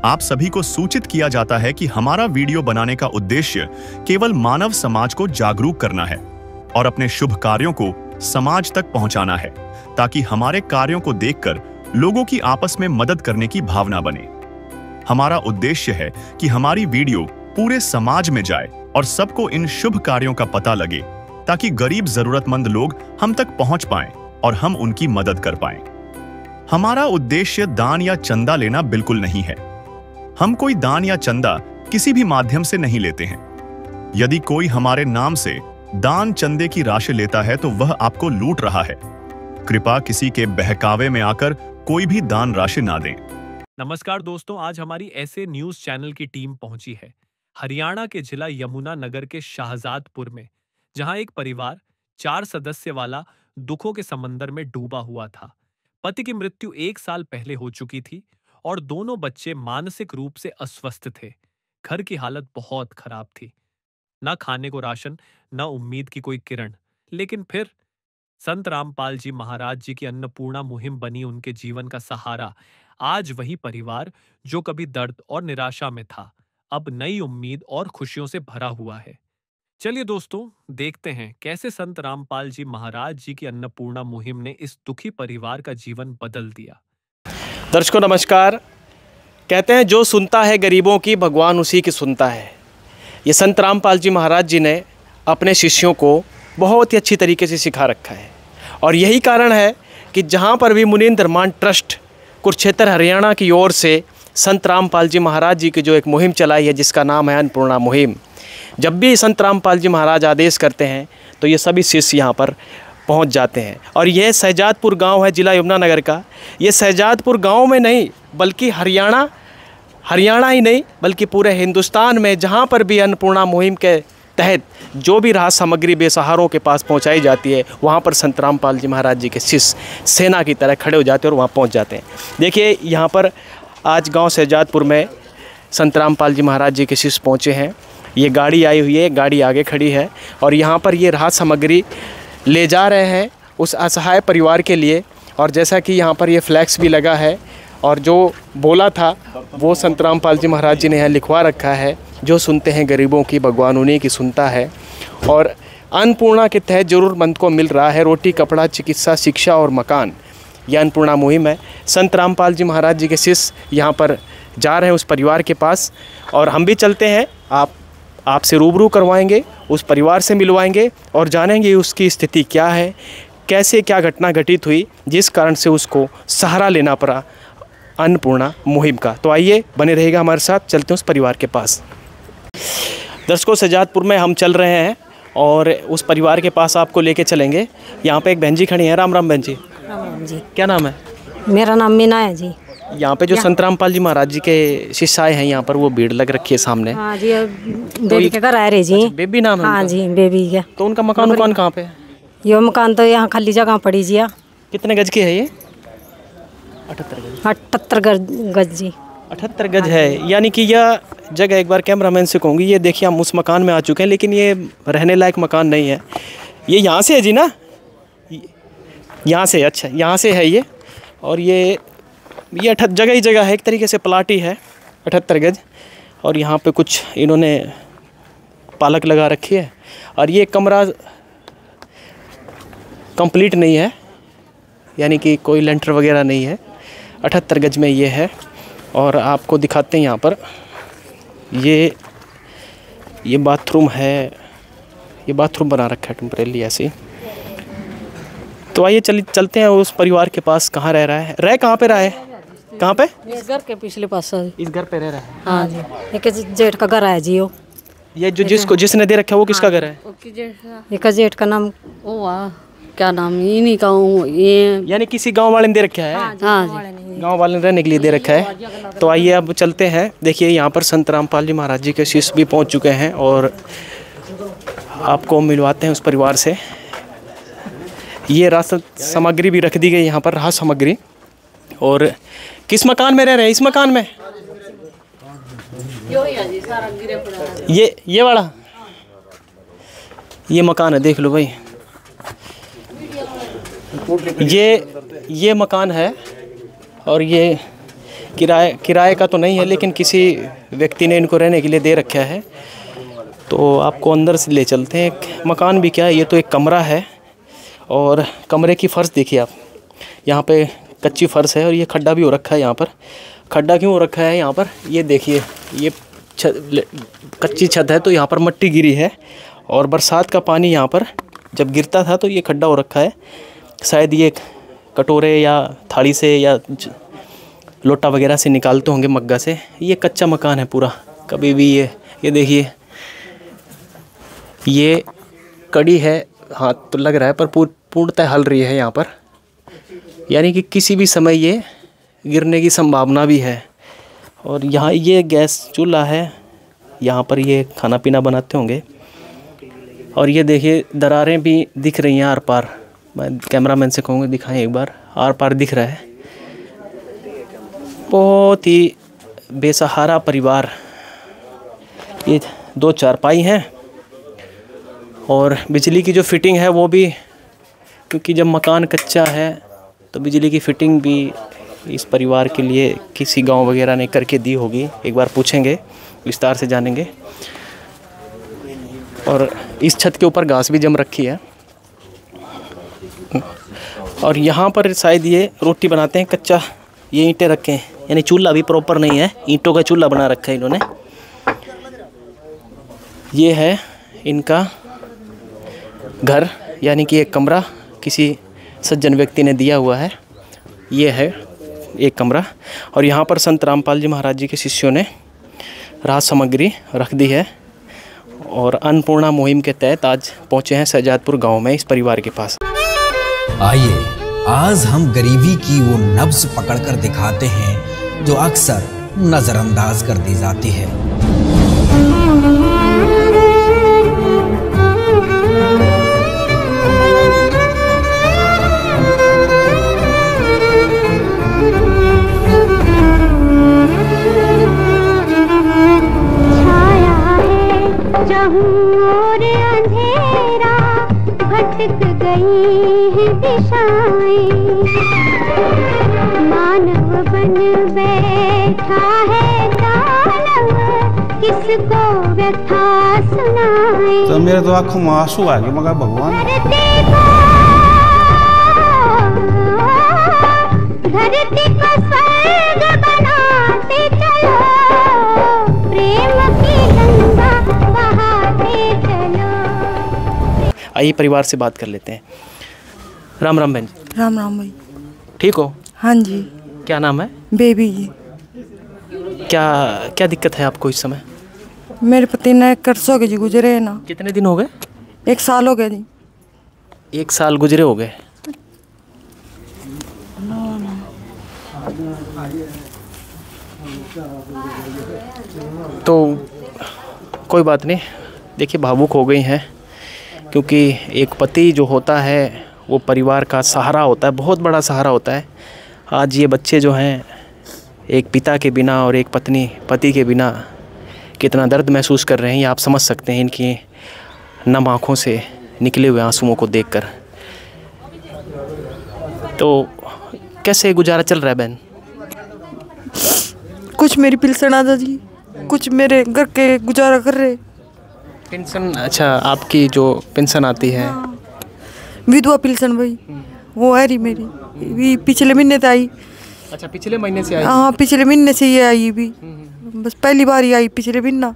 आप सभी को सूचित किया जाता है कि हमारा वीडियो बनाने का उद्देश्य केवल मानव समाज को जागरूक करना है और अपने शुभ कार्यों को समाज तक पहुंचाना है, ताकि हमारे कार्यों को देखकर लोगों की आपस में मदद करने की भावना बने। हमारा उद्देश्य है कि हमारी वीडियो पूरे समाज में जाए और सबको इन शुभ कार्यों का पता लगे, ताकि गरीब जरूरतमंद लोग हम तक पहुंच पाएं और हम उनकी मदद कर पाएं। हमारा उद्देश्य दान या चंदा लेना बिल्कुल नहीं है। हम कोई दान या चंदा किसी भी माध्यम से नहीं लेते हैं। यदि कोई हमारे नाम से दान चंदे की राशि लेता है तो वह आपको लूट रहा है। कृपया किसी के बहकावे में आकर कोई भी दान राशि ना दें। नमस्कार दोस्तों, आज हमारी ऐसे न्यूज चैनल की टीम पहुंची है हरियाणा के जिला यमुनानगर के शाहजादपुर में, जहां एक परिवार 4 सदस्य वाला दुखों के समंदर में डूबा हुआ था। पति की मृत्यु 1 साल पहले हो चुकी थी और दोनों बच्चे मानसिक रूप से अस्वस्थ थे। घर की हालत बहुत खराब थी, न खाने को राशन, न उम्मीद की कोई किरण। लेकिन फिर संत रामपाल जी महाराज जी की अन्नपूर्णा मुहिम बनी उनके जीवन का सहारा। आज वही परिवार जो कभी दर्द और निराशा में था, अब नई उम्मीद और खुशियों से भरा हुआ है। चलिए दोस्तों, देखते हैं कैसे संत रामपाल जी महाराज जी की अन्नपूर्णा मुहिम ने इस दुखी परिवार का जीवन बदल दिया। दर्शकों नमस्कार। कहते हैं जो सुनता है गरीबों की, भगवान उसी की सुनता है। ये संत रामपाल जी महाराज जी ने अपने शिष्यों को बहुत ही अच्छी तरीके से सिखा रखा है, और यही कारण है कि जहाँ पर भी मुनीन्द्र धर्मांत ट्रस्ट कुरुक्षेत्र हरियाणा की ओर से संत रामपाल जी महाराज जी की जो एक मुहिम चलाई है, जिसका नाम है अन्नपूर्णा मुहिम। जब भी संत रामपाल जी महाराज आदेश करते हैं तो ये सभी शिष्य यहाँ पर पहुँच जाते हैं। और यह सहजादपुर गांव है जिला यमुनानगर का। ये सहजादपुर गांव में नहीं बल्कि हरियाणा ही नहीं बल्कि पूरे हिंदुस्तान में जहाँ पर भी अन्नपूर्णा मुहिम के तहत जो भी राहत सामग्री बेसहारों के पास पहुँचाई जाती है, वहाँ पर संत रामपाल जी महाराज जी के शिष्य सेना की तरह खड़े हो जाते हैं और वहाँ पहुँच जाते हैं। देखिए यहाँ पर आज गाँव सहजादपुर में संत रामपाल जी महाराज जी के शिष्य पहुँचे हैं। ये गाड़ी आई हुई है, गाड़ी आगे खड़ी है और यहाँ पर ये राहत सामग्री ले जा रहे हैं उस असहाय परिवार के लिए। और जैसा कि यहाँ पर ये फ्लैक्स भी लगा है और जो बोला था वो संत रामपाल जी महाराज जी ने यहाँ लिखवा रखा है, जो सुनते हैं गरीबों की, भगवान उन्हीं की सुनता है। और अन्नपूर्णा के तहत ज़रूरतमंद को मिल रहा है रोटी, कपड़ा, चिकित्सा, शिक्षा और मकान। यह अन्नपूर्णा मुहिम है। संत रामपाल जी महाराज जी के शिष्य यहाँ पर जा रहे हैं उस परिवार के पास, और हम भी चलते हैं। आपसे रूबरू करवाएंगे, उस परिवार से मिलवाएंगे और जानेंगे उसकी स्थिति क्या है, कैसे क्या घटना घटित हुई जिस कारण से उसको सहारा लेना पड़ा अन्नपूर्णा मुहिम का। तो आइए बने रहेगा हमारे साथ, चलते हैं उस परिवार के पास। दर्शकों सहजादपुर में हम चल रहे हैं और उस परिवार के पास आपको लेके चलेंगे। यहाँ पे एक बहन जी खड़ी है। राम राम बहन जी। राम जी। क्या नाम है? मेरा नाम मीना है जी। यहाँ पे जो संत रामपाल जी महाराज जी के शिष्य आए हैं, यहाँ पर वो भीड़ लग रखी है सामने। हाँ जी, बेबी के घर आ रहे जी। अच्छा, बेबी नाम है? हाँ जी, बेबी का। तो उनका मकान कहाँ पे है? ये मकान तो यहाँ खाली जगह पड़ी जी। कितने गज की है ये? 78 गज। 78 गज जी। 78 गज है। यानी कि यह जगह, एक बार कैमरामैन से कहूँगी, ये देखिए हम उस मकान में आ चुके हैं, लेकिन ये रहने लायक मकान नहीं है। ये यहाँ से है जी ना? यहाँ से? अच्छा, यहाँ से है ये। और ये जगह ही जगह है, एक तरीके से प्लाट ही है 78 गज। और यहाँ पे कुछ इन्होंने पालक लगा रखी है, और ये कमरा कंप्लीट नहीं है, यानी कि कोई लेंटर वगैरह नहीं है। 78 गज में ये है। और आपको दिखाते हैं यहाँ पर ये बाथरूम है। ये बाथरूम बना रखा है टेम्परेरी ऐसे। तो आइए चलते हैं उस परिवार के पास। कहाँ रह रहा है? कहाँ पे रहा है? कहाँ पे? इस घर के पिछले पास। इस घर पे रह रहा है? हाँ जी। एक जेठ का घर है जी। ये जो जिसने दे रखा है वो किसका घर है? एक जेठ का नाम, ओ वाह, क्या नाम ये नहीं कहूँ, ये यानी किसी गांव वाले ने दे रखा है। हाँ जी, गांव वाले ने रहने के लिए दे रखा है। तो आइए अब चलते हैं। देखिए यहाँ पर संत रामपाल जी महाराज जी के शिष्य भी पहुँच चुके हैं और आपको मिलवाते हैं उस परिवार से। ये राहत सामग्री भी रख दी गई यहाँ पर, राहत सामग्री। और किस मकान में रह रहे हैं? इस मकान में? ये वाला ये मकान है, देख लो भाई। ये मकान है और ये किराए का तो नहीं है, लेकिन किसी व्यक्ति ने इनको रहने के लिए दे रखा है। तो आपको अंदर से ले चलते हैं। एक मकान भी क्या है, ये तो एक कमरा है। और कमरे की फ़र्श देखिए आप, यहाँ पे कच्ची फ़र्श है और ये खड्डा भी हो रखा है। यहाँ पर खड्डा क्यों हो रखा है यहाँ पर, ये देखिए, ये कच्ची छत है तो यहाँ पर मिट्टी गिरी है और बरसात का पानी यहाँ पर जब गिरता था तो ये खड्डा हो रखा है। शायद ये कटोरे या थाली से या लोटा वगैरह से निकालते होंगे, मग्गा से। ये कच्चा मकान है पूरा, कभी भी ये देखिए, ये कड़ी है, हाथ तो लग रहा है, पर पूर्णतः हल रही है यहाँ पर, यानी कि किसी भी समय ये गिरने की संभावना भी है। और यहाँ ये गैस चूल्हा है, यहाँ पर ये खाना पीना बनाते होंगे। और ये देखिए दरारें भी दिख रही हैं आर पार, मैं कैमरामैन से कहूँगा दिखाएं एक बार, आर पार दिख रहा है। बहुत ही बेसहारा परिवार। ये 2 चारपाई हैं और बिजली की जो फिटिंग है वो भी, क्योंकि जब मकान कच्चा है तो बिजली की फिटिंग भी इस परिवार के लिए किसी गांव वगैरह ने करके दी होगी। एक बार पूछेंगे, विस्तार से जानेंगे। और इस छत के ऊपर घास भी जम रखी है। और यहाँ पर शायद ये रोटी बनाते हैं कच्चा, ये ईंटें रखे हैं, यानी चूल्हा भी प्रॉपर नहीं है, ईंटों का चूल्हा बना रखा है इन्होंने। ये है इनका घर, यानी कि एक कमरा किसी सज्जन व्यक्ति ने दिया हुआ है। ये है एक कमरा। और यहाँ पर संत रामपाल जी महाराज जी के शिष्यों ने राहत सामग्री रख दी है। और अन्नपूर्णा मुहिम के तहत आज पहुँचे हैं शहजादपुर गांव में इस परिवार के पास। आइए आज हम गरीबी की वो नब्ज पकड़कर दिखाते हैं जो अक्सर नजरअंदाज कर दी जाती है। और अंधेरा भटक गई है दिशाएं, मानव बन बैठा है दानव, किसको व्यथा सुनाए। तो मेरे तो आंखों में आंसू आ गए, मगर भगवान धरती को स्वर्ग बनाते चलो, प्रेम की गंगा बहाते चलो। आइए परिवार से बात कर लेते हैं। राम राम बहन। राम राम भाई। ठीक हो? हाँ जी। क्या नाम है? बेबी जी। क्या दिक्कत है आपको इस समय? मेरे पति ने कर्जों के जी गुजरे है ना। कितने दिन हो गए? 1 साल हो गया जी। 1 साल गुजरे हो गए। तो कोई बात नहीं, देखिए भावुक हो गई हैं, क्योंकि एक पति जो होता है वो परिवार का सहारा होता है, बहुत बड़ा सहारा होता है। आज ये बच्चे जो हैं, एक पिता के बिना और एक पति के बिना कितना दर्द महसूस कर रहे हैं, ये आप समझ सकते हैं इनकी नम आँखों से निकले हुए आंसुओं को देखकर। तो कैसे गुजारा चल रहा है बहन? कुछ मेरी पेंशन आता जी, कुछ मेरे घर के गुजारा कर रहे। पेंशन? अच्छा, आपकी जो पेंशन आती है? हाँ। विधवा पेंशन भाई, वो है रही मेरी, पिछले महीने से आई। अच्छा, पिछले महीने से आई? हाँ, पिछले महीने से ये आई भी, बस पहली बार ही आई पिछले महीना।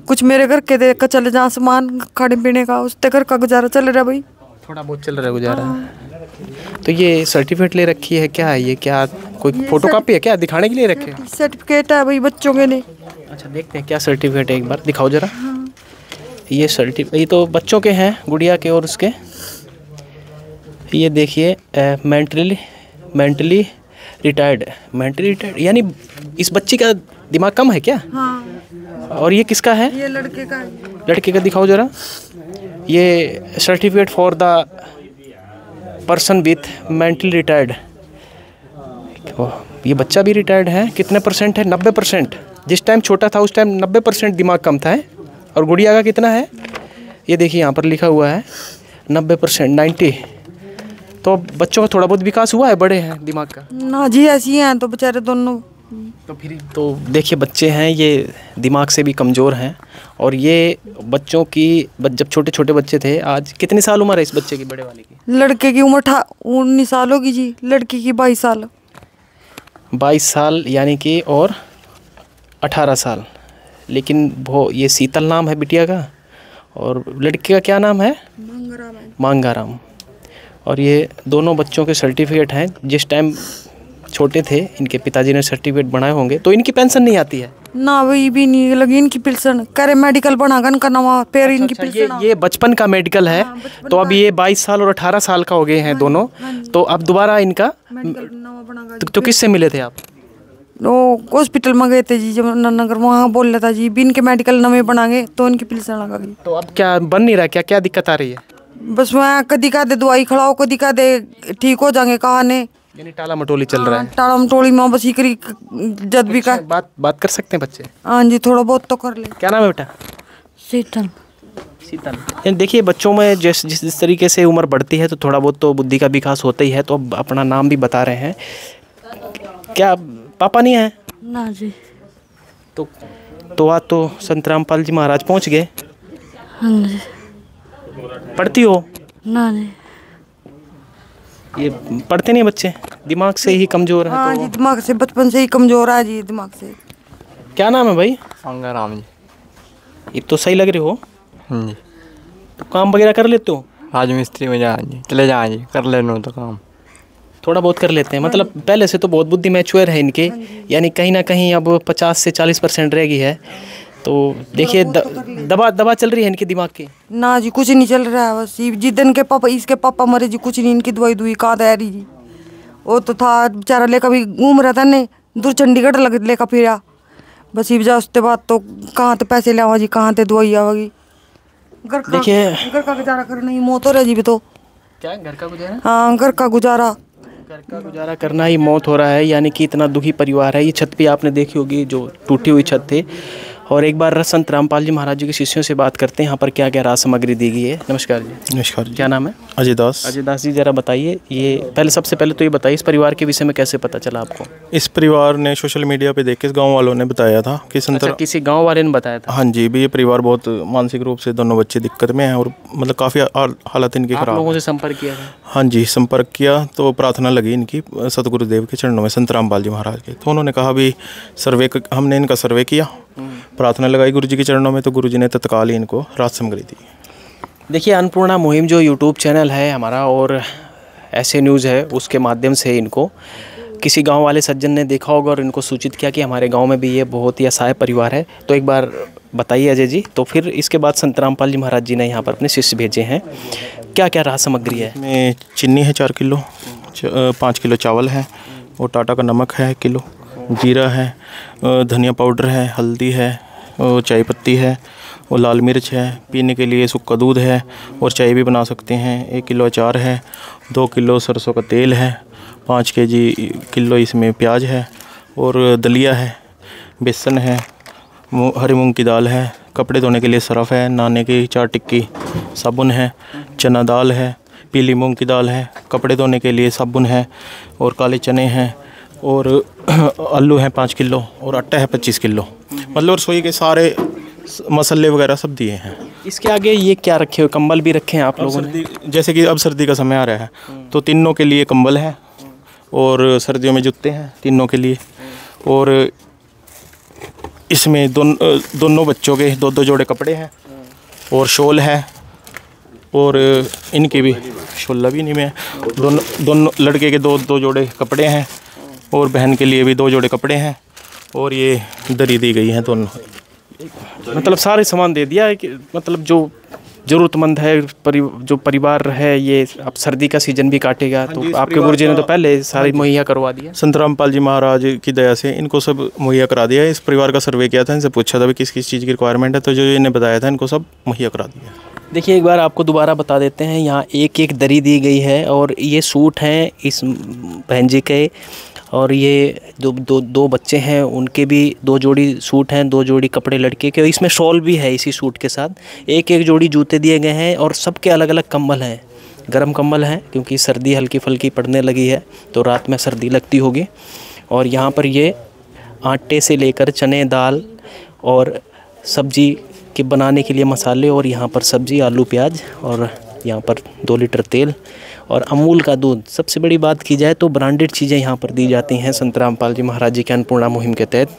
कुछ मेरे घर के देख कर चले जहाँ सामान खाने पीने का, उससे घर का गुजारा चल रहा है भाई। थोड़ा बहुत चल रहा है गुजारा। तो ये सर्टिफिकेट ले रखी है, क्या है ये? क्या कोई फोटोकॉपी है क्या? दिखाने के लिए रखे? सर्टिफिकेट है भाई बच्चों के लिए। अच्छा, देखते हैं क्या सर्टिफिकेट है, एक बार दिखाओ जरा। ये सर्टिफिकेट, ये तो बच्चों के हैं, गुड़िया के और उसके। ये देखिए, मेंटली रिटायर्ड, यानी इस बच्ची का दिमाग कम है क्या? हाँ। और ये किसका है? ये लड़के का है। लड़के का दिखाओ जरा। ये certificate for the person with mentally retired. ये बच्चा भी रिटायर्ड है। कितने % है? 90%। जिस टाइम छोटा था उस टाइम 90% दिमाग कम था है। और गुड़िया का कितना है? ये देखिए यहाँ पर लिखा हुआ है 90%, 90। तो बच्चों का थोड़ा बहुत विकास हुआ है, बड़े हैं दिमाग का? ना जी, ऐसी हैं तो बेचारे दोनों तो फिर तो देखिए बच्चे हैं ये दिमाग से भी कमज़ोर हैं, और ये बच्चों की जब छोटे छोटे बच्चे थे, आज कितनी साल उम्र है इस बच्चे की, बड़े वाले की? लड़के की उम्र 19 साल होगी जी, लड़की की 22 साल। 22 साल यानी कि, और 18 साल। लेकिन वो ये शीतल नाम है बिटिया का, और लड़के का क्या नाम है? मांगाराम। और ये दोनों बच्चों के सर्टिफिकेट हैं। जिस टाइम छोटे थे इनके पिताजी ने सर्टिफिकेट बनाए होंगे, तो इनकी पेंशन नहीं आती है ना, वही भी नहीं लगी इनकी पेंशन। करे मेडिकल बनागा इनका नवा फिर इनकी पेंशन। ये बचपन का मेडिकल है। तो अब ये 22 साल और 18 साल का हो गए हैं दोनों। तो अब दोबारा इनका तो किससे मिले थे आप? वो हॉस्पिटल में गए थे जी जमुनानगर, वहाँ बोल रहा था जी भी इनके मेडिकल नवे बनाएंगे तो इनकी पेंशन लगा गई। तो अब क्या बन नहीं रहा? क्या क्या दिक्कत आ रही है? बस वहाँ कदी का दे दवाई खड़ाओ, कदी का दे ठीक हो जाएंगे, कहा ने यानी टाला मटोली चल रहा है। टाला मटोली में बस करी जद भी का बात कर सकते हैं बच्चे? हाँ जी, थोड़ा बहुत तो कर ले। क्या नाम है बेटा? शीतल। शीतल। देखिए बच्चों में जिस तरीके से उम्र बढ़ती है तो थोड़ा बहुत तो बुद्धि का विकास होता ही है। तो अब अपना नाम भी बता रहे हैं। क्या पापा नहीं है? ना जी। तो आज तो संत रामपाल जी महाराज पहुंच गए। हाँ जी। पढ़ती हो? ना जी। ये पढ़ते नहीं बच्चे, दिमाग से ही कमजोर है। हाँ जी, दिमाग से बचपन से ही कमजोर है जी, दिमाग से। क्या नाम है भाई? मांगाराम जी। ये तो सही लग रहे हो जी। तो काम वगैरह कर लेते हो? राज मिस्त्री में जा जी, चले जाए जी, कर लेना तो काम थोड़ा बहुत कर लेते हैं। मतलब पहले से तो बहुत बुद्धि मैच्योर है इनके, यानी कहीं ना कहीं अब 50 से 40% रह गई है। तो देखिए दवा चल रही है इनके दिमाग की? ना जी, कुछ नहीं चल रहा है। बस जिदन के पापा, इसके पापा मरे जी, कुछ नहीं इनकी दवाई दुई कहाँ तैयारी जी। वो तो था बेचारा लेकर भी घूम रहा था ने, दूर चंडीगढ़ लेकर फिरा। बस ये वजह उसके बाद तो कहाँ तो पैसे लावा जी, कहाँ तो दवाई आवेगी। देखिए घर का गुजारा करना ही मौत हो रहा जी। भी तो क्या घर का गुजारा? हाँ, घर का गुजारा करना ही मौत हो रहा है। यानी कि इतना दुखी परिवार है। ये छत पे आपने देखी होगी जो टूटी हुई छत थी। और एक बार संत रामपाल जी महाराज जी के शिष्यों से बात करते हैं यहाँ पर क्या क्या राज सामग्री दी गई है। नमस्कार जी। नमस्कार जी। क्या नाम है? अजय दास। अजय दास जी, जरा बताइए, ये सबसे पहले तो ये बताइए इस परिवार के विषय में कैसे पता चला आपको? इस परिवार ने सोशल मीडिया पे देख के गांव वालों ने बताया था कि किसी गांव वाले ने बताया था? हाँ जी, भी ये परिवार बहुत मानसिक रूप से दोनों बच्चे दिक्कत में हैं और मतलब काफ़ी हालत इनकी खराब। लोगों से संपर्क किया था? हाँ जी, संपर्क किया तो प्रार्थना लगी इनकी सतगुरुदेव के चरणों में, संत रामपाल जी महाराज के। तो उन्होंने कहा भी हमने इनका सर्वे किया, प्रार्थना लगाई गुरु जी के चरणों में, तो गुरु जी ने तत्काल ही इनको राज सामग्री दी। देखिए अन्नपूर्णा मुहिम जो यूट्यूब चैनल है हमारा और ऐसे न्यूज़ है, उसके माध्यम से इनको किसी गांव वाले सज्जन ने देखा होगा और इनको सूचित किया कि हमारे गांव में भी ये बहुत ही असहाय परिवार है। तो एक बार बताइए अजय जी। तो फिर इसके बाद संत रामपाल जी महाराज जी ने यहाँ पर अपने शिष्य भेजे हैं। क्या क्या राज सामग्री है? इसमें चीनी है 4 किलो, 5 किलो चावल है, और टाटा का नमक है 1 किलो, जीरा है, धनिया पाउडर है, हल्दी है, और चाय पत्ती है, और लाल मिर्च है, पीने के लिए सूखा दूध है और चाय भी बना सकते हैं, 1 किलो अचार है, 2 किलो सरसों का तेल है, 5 किलो इसमें प्याज है, और दलिया है, बेसन है, हरी मूंग की दाल है, कपड़े धोने के लिए सरफ है, नहाने की 4 टिक्की साबुन है, चना दाल है, पीली मूंग की दाल है, कपड़े धोने के लिए साबुन है, और काले चने हैं, और आलू हैं 5 किलो, और आटा है 25 किलो। मतलब रसोई के सारे मसाले वगैरह सब दिए हैं। इसके आगे ये क्या रखे हुए? कंबल भी रखे हैं आप लोगों ने? जैसे कि अब सर्दी का समय आ रहा है तो तीनों के लिए कंबल है, और सर्दियों में जूते हैं तीनों के लिए, और इसमें दोनों बच्चों के 2-2 जोड़े कपड़े हैं, और शॉल है, और इनके भी शोला भी नहीं में, दोनों लड़के के 2-2 जोड़े कपड़े हैं, और बहन के लिए भी 2 जोड़े कपड़े हैं, और ये दरी दी गई है दोनों। मतलब सारे सामान दे दिया है कि मतलब जो ज़रूरतमंद है जो परिवार है, ये अब सर्दी का सीजन भी काटेगा तो आपके गुरुजी ने तो पहले सारी मुहैया करवा दिया। संत रामपाल जी महाराज की दया से इनको सब मुहैया करा दिया। इस परिवार का सर्वे किया था, इनसे पूछा था भी किस किस चीज़ की रिक्वायरमेंट है, तो जो इन्हें बताया था इनको सब मुहैया करा दिया। देखिए एक बार आपको दोबारा बता देते हैं, यहाँ एक दरी दी गई है, और ये सूट हैं इस बहन जी के, और ये जो दो बच्चे हैं उनके भी 2 जोड़ी सूट हैं, 2 जोड़ी कपड़े लड़के के, इसमें शॉल भी है इसी सूट के साथ, एक जोड़ी जूते दिए गए हैं, और सबके अलग अलग कंबल हैं, गर्म कंबल हैं क्योंकि सर्दी हल्की फुल्की पड़ने लगी है तो रात में सर्दी लगती होगी। और यहाँ पर ये आटे से लेकर चने दाल और सब्जी के बनाने के लिए मसाले, और यहाँ पर सब्जी, आलू प्याज, और यहाँ पर 2 लीटर तेल और अमूल का दूध। सबसे बड़ी बात की जाए तो ब्रांडेड चीज़ें यहाँ पर दी जाती हैं संत रामपाल जी महाराज जी के अन्नपूर्णा मुहिम के तहत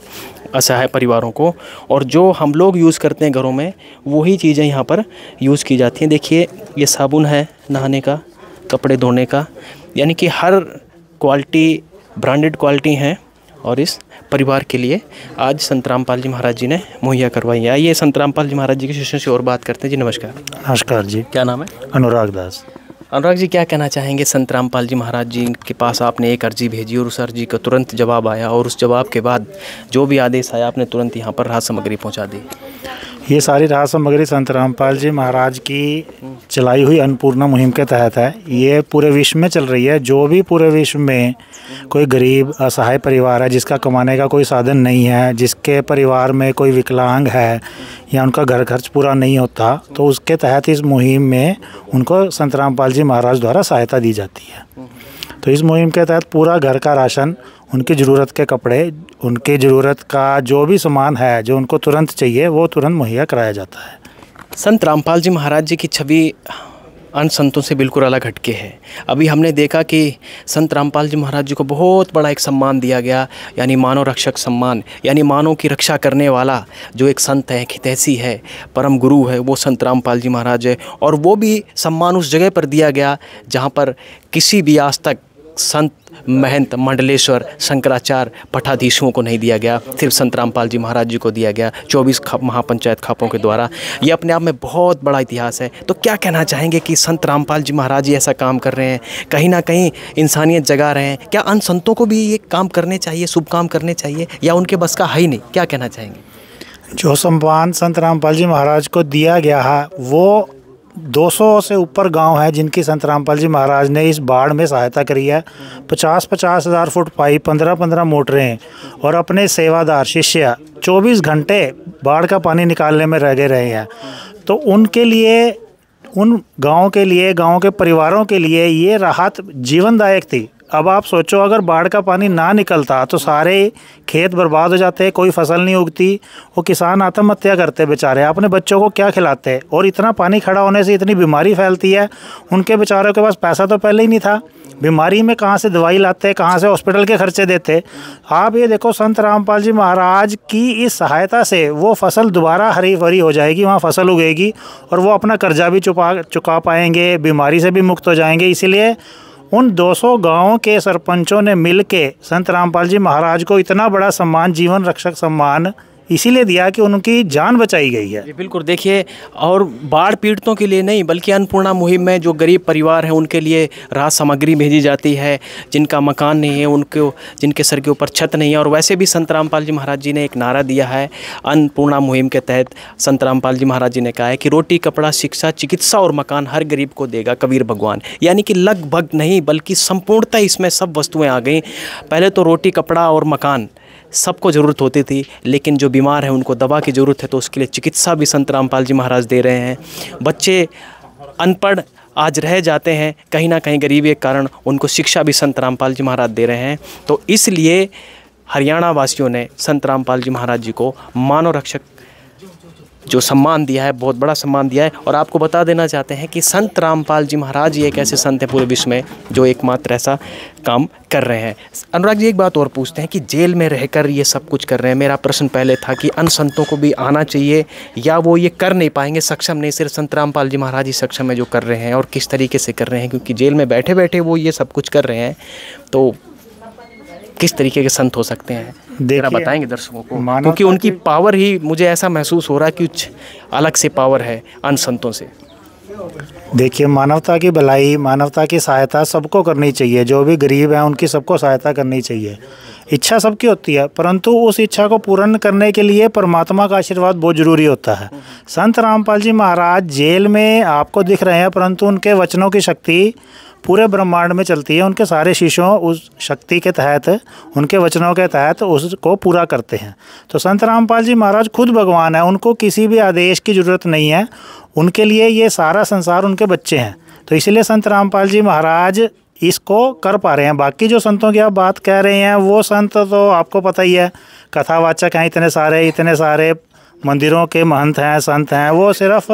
असहाय परिवारों को, और जो हम लोग यूज़ करते हैं घरों में वही चीज़ें यहाँ पर यूज़ की जाती हैं। देखिए ये साबुन है नहाने का, कपड़े धोने का, यानी कि हर क्वालिटी ब्रांडेड क्वालिटी है और इस परिवार के लिए आज संत रामपाल जी महाराज जी ने मुहैया करवाई है। आइए संत रामपाल जी महाराज जी के शिष्यों से और बात करते हैं। जी नमस्कार। नमस्कार जी। क्या नाम है? अनुराग दास। अनुराग जी, क्या कहना चाहेंगे? संत रामपाल जी महाराज जी के पास आपने एक अर्जी भेजी और उस अर्जी का तुरंत जवाब आया, और उस जवाब के बाद जो भी आदेश आया आपने तुरंत यहाँ पर राहत सामग्री पहुँचा दी। ये सारी राहत सामग्री संत रामपाल जी महाराज की चलाई हुई अन्नपूर्णा मुहिम के तहत है। ये पूरे विश्व में चल रही है। जो भी पूरे विश्व में कोई गरीब असहाय परिवार है, जिसका कमाने का कोई साधन नहीं है, जिसके परिवार में कोई विकलांग है या उनका घर खर्च पूरा नहीं होता, तो उसके तहत इस मुहिम में उनको संत रामपाल जी महाराज द्वारा सहायता दी जाती है। तो इस मुहिम के तहत पूरा घर का राशन, उनकी ज़रूरत के कपड़े, उनकी ज़रूरत का जो भी सामान है जो उनको तुरंत चाहिए वो तुरंत मुहैया कराया जाता है। संत रामपाल जी महाराज जी की छवि अन्य संतों से बिल्कुल अलग हटके है। अभी हमने देखा कि संत रामपाल जी महाराज जी को बहुत बड़ा एक सम्मान दिया गया, यानी मानव रक्षक सम्मान, यानी मानव की रक्षा करने वाला जो एक संत है, हितैषी है, परम गुरु है, वो संत रामपाल जी महाराज है। और वो भी सम्मान उस जगह पर दिया गया जहाँ पर किसी भी आज तक संत, महंत, मंडलेश्वर, शंकराचार्य, पठाधीशों को नहीं दिया गया, सिर्फ संत रामपाल जी महाराज जी को दिया गया 24 महापंचायत खापों के द्वारा। ये अपने आप में बहुत बड़ा इतिहास है। तो क्या कहना चाहेंगे कि संत रामपाल जी महाराज जी ऐसा काम कर रहे हैं, कहीं ना कहीं इंसानियत जगा रहे हैं? क्या अन्य संतों को भी ये काम करने चाहिए, शुभ काम करने चाहिए, या उनके बस का है ही नहीं? क्या कहना चाहेंगे? जो सम्मान संत रामपाल जी महाराज को दिया गया है, वो 200 से ऊपर गांव है जिनकी संत रामपाल जी महाराज ने इस बाढ़ में सहायता करी है। 50-50 हज़ार फुट पाइप, 15-15 मोटरें और अपने सेवादार शिष्य 24 घंटे बाढ़ का पानी निकालने में लगे रहे हैं। तो उनके लिए, उन गाँव के लिए, गाँव के परिवारों के लिए ये राहत जीवनदायक थी। अब आप सोचो, अगर बाढ़ का पानी ना निकलता तो सारे खेत बर्बाद हो जाते, कोई फसल नहीं उगती, वो किसान आत्महत्या करते बेचारे, अपने बच्चों को क्या खिलाते। और इतना पानी खड़ा होने से इतनी बीमारी फैलती है, उनके बेचारों के पास पैसा तो पहले ही नहीं था, बीमारी में कहाँ से दवाई लाते, कहाँ से हॉस्पिटल के खर्चे देते। आप ये देखो, संत रामपाल जी महाराज की इस सहायता से वो फसल दोबारा हरी भरी हो जाएगी, वहाँ फसल उगेगी और वो अपना कर्जा भी चुका पाएंगे, बीमारी से भी मुक्त हो जाएंगे। इसीलिए उन 200 गांवों के सरपंचों ने मिलके संत रामपाल जी महाराज को इतना बड़ा सम्मान, जीवन रक्षक सम्मान, इसीलिए दिया कि उनकी जान बचाई गई है। बिल्कुल। देखिए, और बाढ़ पीड़ितों के लिए नहीं बल्कि अन्नपूर्णा मुहिम में जो गरीब परिवार हैं उनके लिए राहत सामग्री भेजी जाती है, जिनका मकान नहीं है, उनको, जिनके सर के ऊपर छत नहीं है। और वैसे भी संत रामपाल जी महाराज जी ने एक नारा दिया है अन्नपूर्णा मुहिम के तहत। संत रामपाल जी महाराज जी ने कहा है कि रोटी, कपड़ा, शिक्षा, चिकित्सा और मकान हर गरीब को देगा कबीर भगवान। यानी कि लगभग नहीं बल्कि संपूर्णतः इसमें सब वस्तुएँ आ गई। पहले तो रोटी, कपड़ा और मकान सबको ज़रूरत होती थी, लेकिन जो बीमार है उनको दवा की ज़रूरत है, तो उसके लिए चिकित्सा भी संत रामपाल जी महाराज दे रहे हैं। बच्चे अनपढ़ आज रह जाते हैं कहीं ना कहीं गरीबी के कारण, उनको शिक्षा भी संत रामपाल जी महाराज दे रहे हैं। तो इसलिए हरियाणा वासियों ने संत रामपाल जी महाराज जी को मानव रक्षक जो सम्मान दिया है, बहुत बड़ा सम्मान दिया है। और आपको बता देना चाहते हैं कि संत रामपाल जी महाराज ये एक ऐसे संत हैं पूरे विश्व में जो एकमात्र ऐसा काम कर रहे हैं। अनुराग जी, एक बात और पूछते हैं कि जेल में रहकर ये सब कुछ कर रहे हैं। मेरा प्रश्न पहले था कि अन्य संतों को भी आना चाहिए या वो ये कर नहीं पाएंगे, सक्षम नहीं, सिर्फ संत रामपाल जी महाराज ही सक्षम है जो कर रहे हैं, और किस तरीके से कर रहे हैं? क्योंकि जेल में बैठे बैठे वो ये सब कुछ कर रहे हैं, तो किस तरीके के संत हो सकते हैं? जरा बताएंगे दर्शकों को, क्योंकि उनकी पावर ही मुझे ऐसा महसूस हो रहा है कि कुछ अलग से पावर है अन्य संतों से। देखिए, मानवता की भलाई, मानवता की सहायता सबको करनी चाहिए। जो भी गरीब हैं उनकी सबको सहायता करनी चाहिए। इच्छा सबकी होती है, परंतु उस इच्छा को पूर्ण करने के लिए परमात्मा का आशीर्वाद बहुत ज़रूरी होता है। संत रामपाल जी महाराज जेल में आपको दिख रहे हैं, परंतु उनके वचनों की शक्ति पूरे ब्रह्मांड में चलती है। उनके सारे शिष्यों उस शक्ति के तहत, उनके वचनों के तहत उसको पूरा करते हैं। तो संत रामपाल जी महाराज खुद भगवान है, उनको किसी भी आदेश की ज़रूरत नहीं है। उनके लिए ये सारा संसार उनके बच्चे हैं। तो इसीलिए संत रामपाल जी महाराज इसको कर पा रहे हैं। बाकी जो संतों की आप बात कह रहे हैं वो संत तो आपको पता ही है, कथावाचक हैं इतने सारे मंदिरों के महंत हैं, संत हैं, वो सिर्फ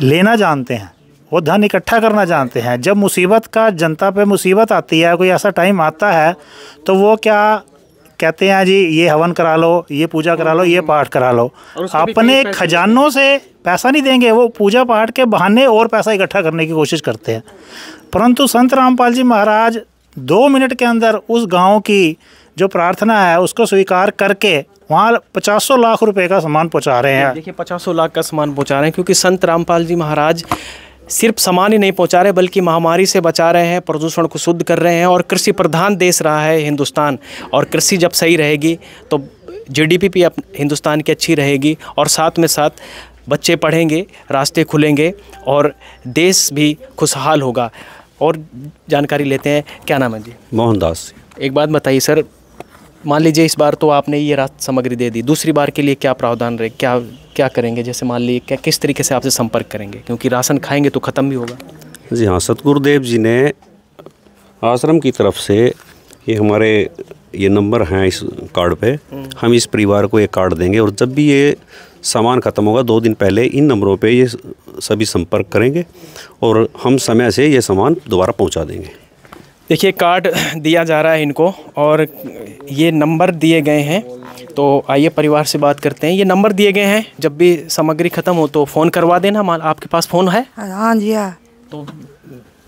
लेना जानते हैं, वो धन इकट्ठा करना जानते हैं। जब मुसीबत का जनता पे मुसीबत आती है, कोई ऐसा टाइम आता है, तो वो क्या कहते हैं जी, ये हवन करा लो, ये पूजा करा लो, ये पाठ करा लो। अपने खजानों से पैसा नहीं देंगे, वो पूजा पाठ के बहाने और पैसा इकट्ठा करने की कोशिश करते हैं। परंतु संत रामपाल जी महाराज 2 मिनट के अंदर उस गांव की जो प्रार्थना है उसको स्वीकार करके वहाँ 50 लाख रुपए का सामान पहुँचा रहे हैं। देखिए 50 लाख का सामान पहुँचा रहे हैं, क्योंकि संत रामपाल जी महाराज सिर्फ सामान ही नहीं पहुंचा रहे बल्कि महामारी से बचा रहे हैं, प्रदूषण को शुद्ध कर रहे हैं। और कृषि प्रधान देश रहा है हिंदुस्तान, और कृषि जब सही रहेगी तो जीडीपी भी हिंदुस्तान की अच्छी रहेगी, और साथ में साथ बच्चे पढ़ेंगे, रास्ते खुलेंगे और देश भी खुशहाल होगा। और जानकारी लेते हैं, क्या नाम है जी? मोहनदास। एक बात बताइए सर, मान लीजिए इस बार तो आपने ये राशन सामग्री दे दी, दूसरी बार के लिए क्या प्रावधान रहे, क्या करेंगे? जैसे मान लीजिए क्या किस तरीके से आपसे संपर्क करेंगे, क्योंकि राशन खाएंगे तो ख़त्म भी होगा। जी हाँ, सतगुरुदेव जी ने आश्रम की तरफ से ये नंबर हैं इस कार्ड पे, हम इस परिवार को एक कार्ड देंगे, और जब भी ये सामान ख़त्म होगा 2 दिन पहले इन नंबरों पे ये सभी संपर्क करेंगे और हम समय से ये सामान दोबारा पहुंचा देंगे। देखिए कार्ड दिया जा रहा है इनको, और ये नंबर दिए गए हैं। तो आइए परिवार से बात करते हैं। ये नंबर दिए गए हैं, जब भी सामग्री ख़त्म हो तो फ़ोन करवा देना। आपके पास फ़ोन है? हाँ जी हाँ। तो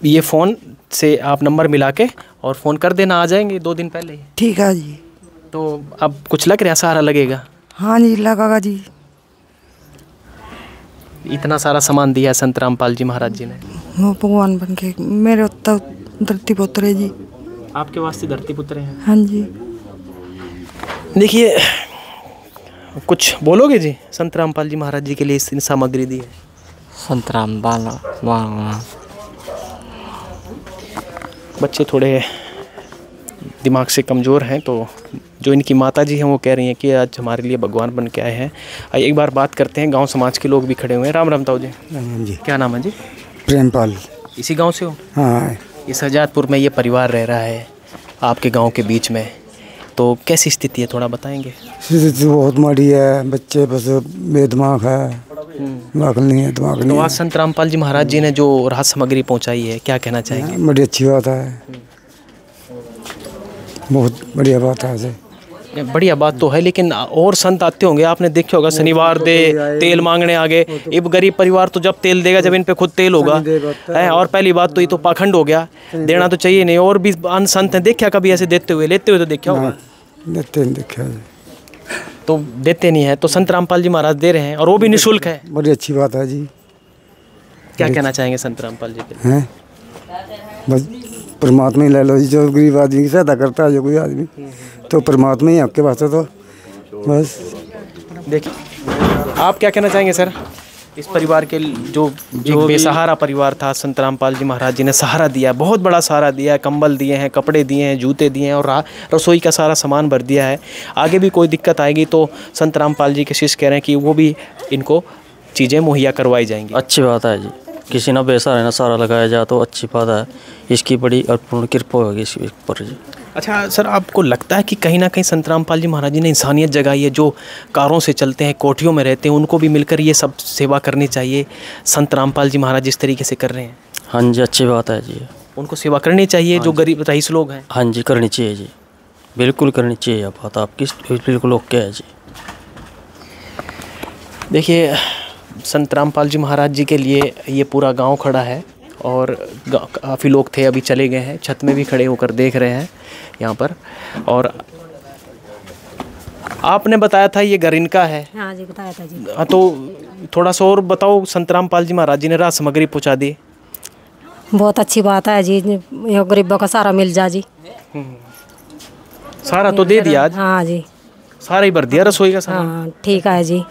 ये फ़ोन से आप नंबर मिला के और फ़ोन कर देना, आ जाएंगे 2 दिन पहले ही। ठीक है जी। तो अब कुछ लग रहा है, सहारा लगेगा? हाँ जी लगेगा जी। इतना सारा सामान दिया संत रामपाल जी महाराज जी ने। वो भगवान बन के मेरे तो धरती पुत्र है जी। आपके वास्ते धरती पुत्र हैं? हाँ जी। देखिए कुछ बोलोगे जी, संत रामपाल जी महाराज जी के लिए इस सामग्री दी है? संत रामपाल बच्चे थोड़े दिमाग से कमज़ोर हैं, तो जो इनकी माता जी हैं वो कह रही हैं कि आज हमारे लिए भगवान बन के आए हैं। आइए एक बार बात करते हैं, गांव समाज के लोग भी खड़े हुए हैं। राम राम ताऊ जी। जी। क्या नाम है जी? प्रेमपाल। इसी गांव से हो? हाँ। इस हजातपुर में ये परिवार रह रहा है आपके गांव के बीच में, तो कैसी स्थिति है थोड़ा बताएंगे? स्थिति बहुत माड़ी है, बच्चे बस बेदिमाग है, दिमाग नहीं है, दिमाग नहीं। तो आज संत रामपाल जी महाराज जी ने जो राहत सामग्री पहुँचाई है, क्या कहना चाहेंगे? बड़ी अच्छी बात है, बहुत बढ़िया बात है। बढ़िया बात तो है, लेकिन और संत आते होंगे, आपने देखे होगा शनिवार दे तेल मांगने आगे। ये गरीब परिवार तो जब तेल देगा जब इन पे खुद तेल होगा है। और पहली बात तो ये तो पाखंड हो गया, देना तो चाहिए नहीं। और भी अन्य संत हैं, देखा कभी ऐसे देते हुए, लेते हुए तो देखा होगा? देते नहीं देखा, तो देते नहीं है। तो संत रामपाल जी महाराज दे रहे हैं और वो भी निःशुल्क है। बड़ी अच्छी बात है जी। क्या कहना चाहेंगे संत रामपाल जी के? हैं बस परमात्मा ही ले लो जी, जो गरीब आदमी की सहायता करता है जो कोई आदमी, तो परमात्मा ही आपके पास है। तो बस देखिए आप क्या कहना चाहेंगे सर, इस परिवार के जो एक बेसहारा परिवार था, संत रामपाल जी महाराज जी ने सहारा दिया, बहुत बड़ा सहारा दिया है, कंबल दिए हैं, कपड़े दिए हैं, जूते दिए हैं और रसोई का सारा सामान भर दिया है। आगे भी कोई दिक्कत आएगी तो संत रामपाल जी के शिष्य कह रहे हैं कि वो भी इनको चीज़ें मुहैया करवाई जाएंगी। अच्छी बात है जी, किसी ना बेसा रहना सारा लगाया जाए तो अच्छी बात है, इसकी बड़ी और पूर्ण कृपा होगी इस पर जी। अच्छा सर, आपको लगता है कि कहीं ना कहीं संत रामपाल जी महाराज जी ने इंसानियत जगाई है? जो कारों से चलते हैं, कोठियों में रहते हैं, उनको भी मिलकर ये सब सेवा करनी चाहिए। संत रामपाल जी महाराज जिस तरीके से कर रहे हैं। हाँ जी, अच्छी बात है जी, उनको सेवा करनी चाहिए। हाँ, जो गरीब रईस लोग हैं। हाँ जी, करनी चाहिए जी, बिल्कुल करनी चाहिए। बात आपकी बिल्कुल ओके है जी। देखिए संत रामपाल जी महाराज जी के लिए ये पूरा गांव खड़ा है और काफ़ी लोग थे, अभी चले गए हैं, छत में भी खड़े होकर देख रहे हैं यहाँ पर। और आपने बताया था ये घर इनका है? हाँ जी बताया था जी। हाँ, तो थोड़ा सा और बताओ। संत रामपाल जी महाराज जी ने राहत सामग्री पहुँचा दी, बहुत अच्छी बात है जी, गरीबों का सारा मिल जा जी। सारा तो दे दिया आज? हाँ जी, सारा ही भर दिया रसोई का सामान। हाँ ठीक है जी।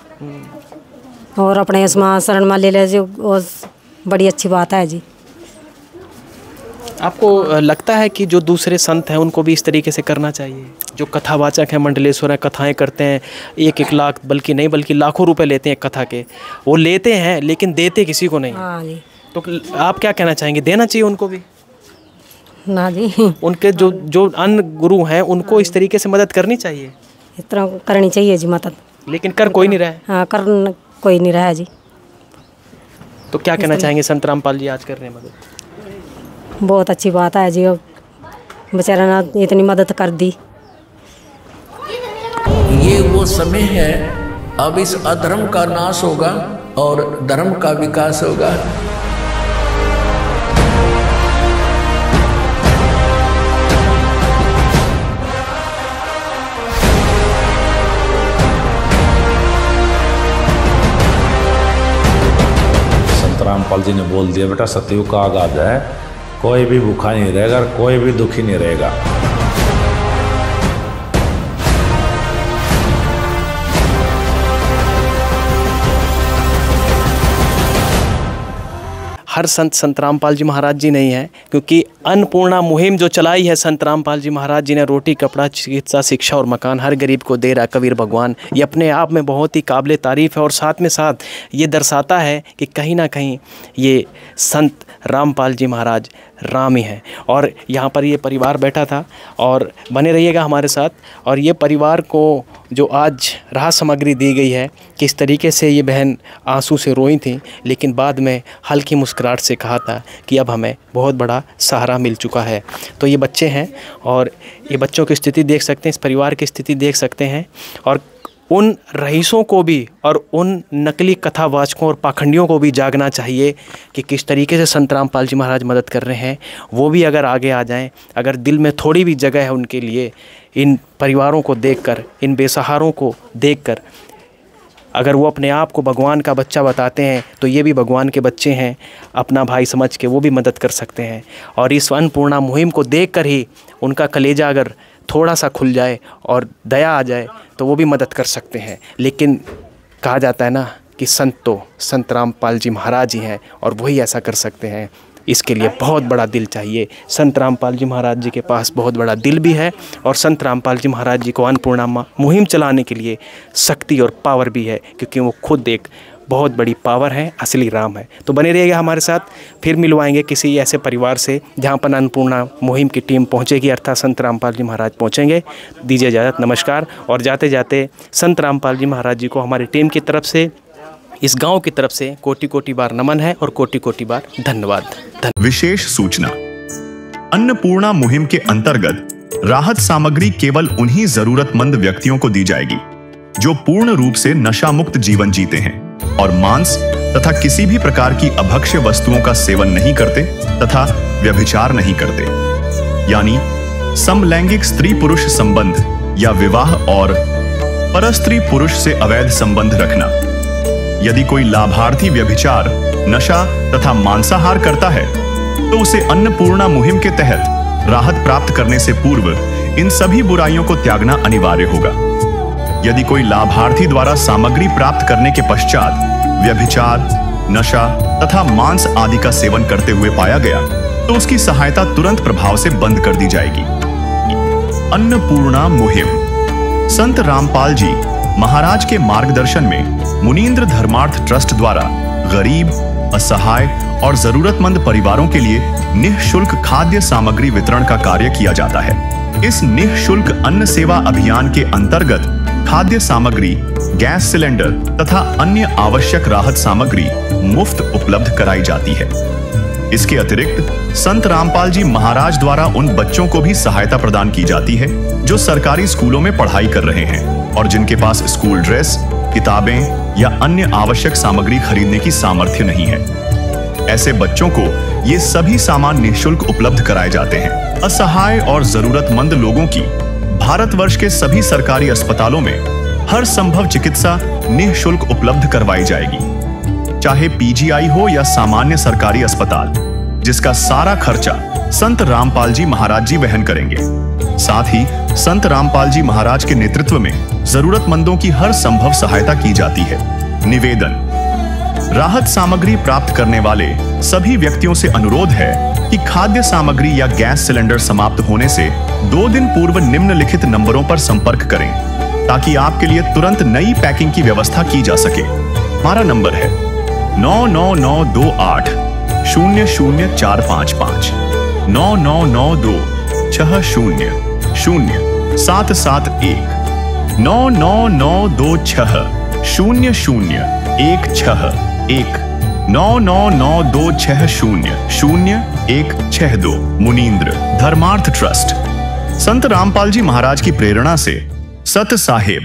और अपने इसमें शरण में ले ले जी, बड़ी अच्छी बात है जी। आपको लगता है कि जो दूसरे संत हैं उनको भी इस तरीके से करना चाहिए? जो कथावाचक हैं, मंडलेश्वर हैं, कथाएं करते हैं, 1-1 लाख बल्कि नहीं बल्कि लाखों रुपए लेते हैं कथा के, वो लेते हैं लेकिन देते किसी को नहीं। हाँ जी। तो आप क्या कहना चाहेंगे, देना चाहिए उनको भी? ना जी। उनके जो जो अन्य गुरु हैं उनको इस तरीके से मदद करनी चाहिए, इस तरह करनी चाहिए जी मदद, लेकिन कर कोई नहीं रहा है। हाँ, कर कोई नहीं रहा है जी। तो क्या कहना चाहेंगे संत रामपाल जी आज कर रहे हैं मदद? बहुत अच्छी बात है जी, बेचारा ने इतनी मदद कर दी। ये वो समय है, अब इस अधर्म का नाश होगा और धर्म का विकास होगा। संत रामपाल जी ने बोल दिया, बेटा सतयुग का आगाज है, कोई भी भूखा नहीं रहेगा, कोई भी दुखी नहीं रहेगा। हर संत रामपाल जी महाराज जी नहीं है, क्योंकि अन्नपूर्णा मुहिम जो चलाई है संत रामपाल जी महाराज जी ने, रोटी कपड़ा चिकित्सा शिक्षा और मकान हर गरीब को दे रहा कबीर भगवान, ये अपने आप में बहुत ही काबिल तारीफ़ है। और साथ में साथ ये दर्शाता है कि कहीं ना कहीं ये संत रामपाल जी महाराज राम ही हैं। और यहाँ पर ये परिवार बैठा था, और बने रहिएगा हमारे साथ। और ये परिवार को जो आज राहत सामग्री दी गई है, किस तरीके से ये बहन आंसू से रोई थी, लेकिन बाद में हल्की मुस्कुराहट से कहा था कि अब हमें बहुत बड़ा सहारा मिल चुका है। तो ये बच्चे हैं, और ये बच्चों की स्थिति देख सकते हैं, इस परिवार की स्थिति देख सकते हैं। और उन रईसों को भी और उन नकली कथावाचकों और पाखंडियों को भी जागना चाहिए कि किस तरीके से संत रामपाल जी महाराज मदद कर रहे हैं। वो भी अगर आगे आ जाएं, अगर दिल में थोड़ी भी जगह है उनके लिए, इन परिवारों को देखकर, इन बेसहारों को देखकर, अगर वो अपने आप को भगवान का बच्चा बताते हैं तो ये भी भगवान के बच्चे हैं, अपना भाई समझ के वो भी मदद कर सकते हैं। और इस अन्नपूर्णा मुहिम को देखकर ही उनका कलेजा अगर थोड़ा सा खुल जाए और दया आ जाए तो वो भी मदद कर सकते हैं। लेकिन कहा जाता है ना कि संत तो संत रामपाल जी महाराज ही हैं, और वही ऐसा कर सकते हैं। इसके लिए बहुत बड़ा दिल चाहिए। संत रामपाल जी महाराज जी के पास बहुत बड़ा दिल भी है, और संत रामपाल जी महाराज जी को अन्नपूर्णा मुहिम चलाने के लिए शक्ति और पावर भी है, क्योंकि वो खुद एक बहुत बड़ी पावर है, असली राम है। तो बने रहिएगा हमारे साथ, फिर मिलवाएंगे किसी ऐसे परिवार से जहाँ पर अन्नपूर्णा मुहिम की टीम पहुँचेगी, अर्थात संत रामपाल जी महाराज पहुँचेंगे। दीजिए इजाज़त, नमस्कार। और जाते जाते संत रामपाल जी महाराज जी को हमारी टीम की तरफ से, इस गांव की तरफ से कोटि कोटि बार नमन है और कोटि कोटि बार धन्यवाद। विशेष सूचना, अन्नपूर्णा मुहिम के अंतर्गत राहत सामग्री केवल उन्हीं जरूरतमंद व्यक्तियों को दी जाएगी जो पूर्ण रूप से नशा मुक्त जीवन जीते हैं और मांस तथा किसी भी प्रकार की अभक्ष्य वस्तुओं का सेवन नहीं करते तथा व्यभिचार नहीं करते, यानी समलैंगिक स्त्री पुरुष संबंध या विवाह और परस्त्री पुरुष से अवैध संबंध रखना। यदि कोई लाभार्थी व्यभिचार, नशा तथा मांसाहार करता है तो उसे अन्नपूर्णा मुहिम के तहत राहत प्राप्त करने से पूर्व इन सभी बुराइयों को त्यागना अनिवार्य होगा। यदि कोई लाभार्थी द्वारा सामग्री प्राप्त करने के पश्चात व्यभिचार, नशा तथा मांस आदि का सेवन करते हुए पाया गया तो उसकी सहायता तुरंत प्रभाव से बंद कर दी जाएगी। अन्नपूर्णा मुहिम संत रामपाल जी महाराज के मार्गदर्शन में मुनीन्द्र धर्मार्थ ट्रस्ट द्वारा गरीब, असहाय और जरूरतमंद परिवारों के लिए निःशुल्क खाद्य सामग्री वितरण का कार्य किया जाता है। इस निःशुल्क अन्न सेवा अभियान के अंतर्गत खाद्य सामग्री, गैस सिलेंडर तथा अन्य आवश्यक राहत सामग्री मुफ्त उपलब्ध कराई जाती है। इसके अतिरिक्त संत रामपाल जी महाराज द्वारा उन बच्चों को भी सहायता प्रदान की जाती है जो सरकारी स्कूलों में पढ़ाई कर रहे हैं और जिनके पास स्कूल ड्रेस, किताबें या अन्य आवश्यक सामग्री खरीदने की सामर्थ्य नहीं है। ऐसे बच्चों को ये सभी सामान निःशुल्क उपलब्ध कराए जाते हैं। असहाय और जरूरतमंद लोगों की भारतवर्ष के सभी सरकारी अस्पतालों में हर संभव चिकित्सा निःशुल्क उपलब्ध करवाई जाएगी, चाहे पीजीआई हो या सामान्य सरकारी अस्पताल, जिसका सारा खर्चा संत रामपाल जी महाराज जी वहन करेंगे। साथ ही संत रामपाल जी महाराज के नेतृत्व में जरूरतमंदों की हर संभव सहायता की जाती है। निवेदन, राहत सामग्री प्राप्त करने वाले सभी व्यक्तियों से अनुरोध है कि खाद्य सामग्री या गैस सिलेंडर समाप्त होने से 2 दिन पूर्व निम्नलिखित नंबरों पर संपर्क करें ताकि आपके लिए तुरंत नई पैकिंग की व्यवस्था की जा सके। हमारा नंबर है 9992800455। 9992 60 0771 99926 0016 99926000162 मुनींद्र धर्मार्थ ट्रस्ट। संत रामपाल जी महाराज की प्रेरणा से सत साहेब